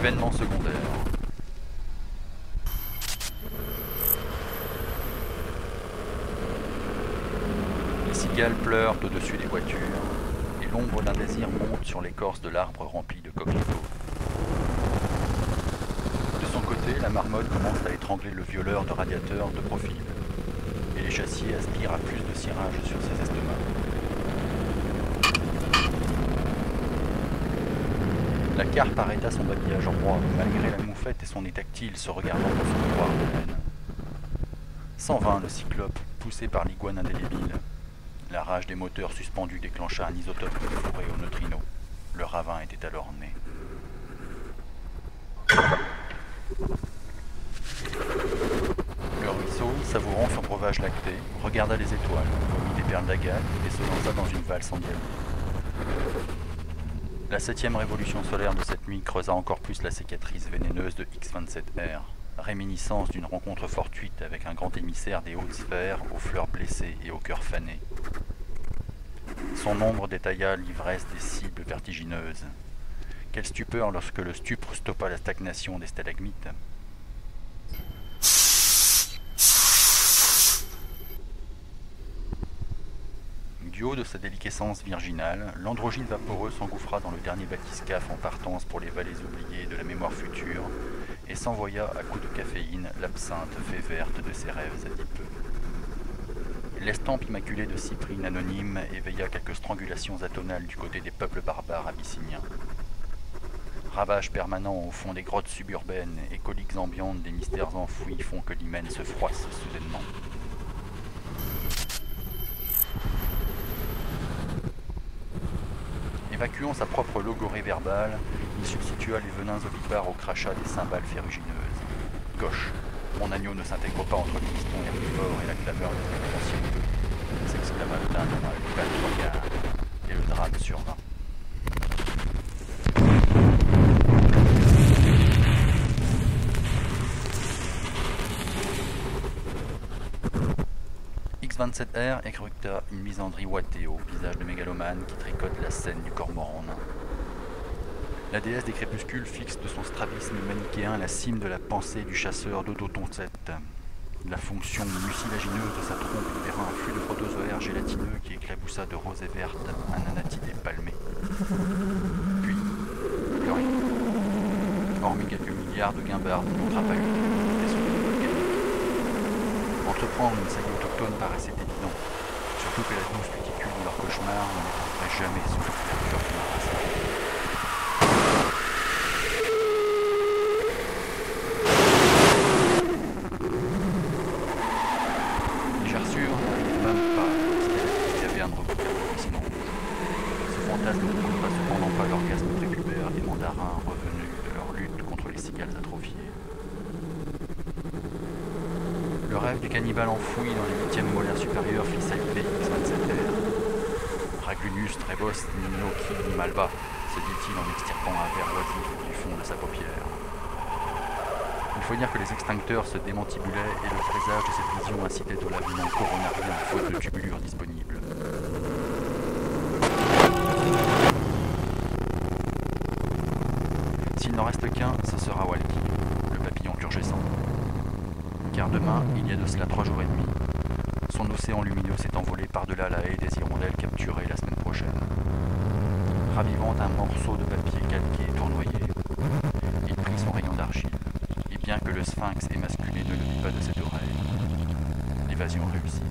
Événement secondaire. Les cigales pleurent au-dessus des voitures, et l'ombre d'un désir monte sur l'écorce de l'arbre rempli de coquelicots. De son côté, la marmotte commence à étrangler le violeur de radiateurs de profil, et les chassiers aspirent à plus de cirage sur ses estomacs. La carpe arrêta son babillage roi, malgré la moufette et son nez tactile se regardant dans son miroir de laine. 120, le cyclope, poussé par l'iguane indélébile. La rage des moteurs suspendus déclencha un isotope de fourré au neutrino. Le ravin était alors né. Le ruisseau, savourant son breuvage lacté, regarda les étoiles, vomit des perles d'agate et se lança dans une valse en diamant. La 7e révolution solaire de cette nuit creusa encore plus la cicatrice vénéneuse de X-27R, réminiscence d'une rencontre fortuite avec un grand émissaire des hautes sphères aux fleurs blessées et au cœur fané. Son ombre détailla l'ivresse des cibles vertigineuses. Quelle stupeur lorsque le stupre stoppa la stagnation des stalagmites. Du haut de sa déliquescence virginale, l'androgyne vaporeux s'engouffra dans le dernier bathyscaphe en partance pour les vallées oubliées de la mémoire future et s'envoya à coups de caféine l'absinthe fée verte de ses rêves adipeux. L'estampe immaculée de Cyprine anonyme éveilla quelques strangulations atonales du côté des peuples barbares abyssiniens. Ravages permanents au fond des grottes suburbaines et coliques ambiantes des mystères enfouis font que l'hymen se froisse soudainement. Évacuant sa propre logorée verbale, il substitua les venins ovipares au crachat des cymbales ferrugineuses. Gauche, mon agneau ne s'intègre pas entre le piston herbivore et la clameur des révérentions, s'exclama le dindon à l'épate regard, et le drame survint. X-27R écruta une misandrie ouatée au visage de mégalomane qui tricote la scène du cormoran nain. La déesse des crépuscules fixe de son strabisme manichéen la cime de la pensée du chasseur d'Odotoncette. La fonction mucilagineuse de sa trompe vers un flux de protozoaires gélatineux qui éclaboussa de rose et verte un anatidé palmé. Puis, plus rien. Hormis quelques milliards de guimbardes non trapahutés des souvenirs volcaniques. Entreprendre une saga autochtone paraissait évident, surtout que la douce cuticule de leur cauchemar ne les trouverait jamais sous la couverture de leur passage. Les gerçures n'arrivent même pas lorsqu'il y avait un recouvert sinon. Ce fantasme ne trouvera cependant pas l'orgasme prépubère des mandarins revenus de leur lutte contre les cigales atrophiées. Le rêve du cannibale enfoui dans les 8e molaires supérieurs fit saliver X-27R. Ragunius trebos ninoki malva, se dit-il en extirpant un verre oisif du fond de sa paupière. Il faut dire que les extincteurs se démantibulaient et le présage de cette vision incitait au lavement coronarien faute de tubulure disponible. S'il n'en reste qu'un, ce sera Walkie, le papillon turgescent. Car demain, il y a de cela 3 jours et demi, son océan lumineux s'est envolé par-delà la haie des hirondelles capturées la semaine prochaine. Ravivant un morceau de papier calqué et tournoyé, il prit son rayon d'argile, et bien que le sphinx émasculé ne le vit pas de cette oreille, l'évasion réussit.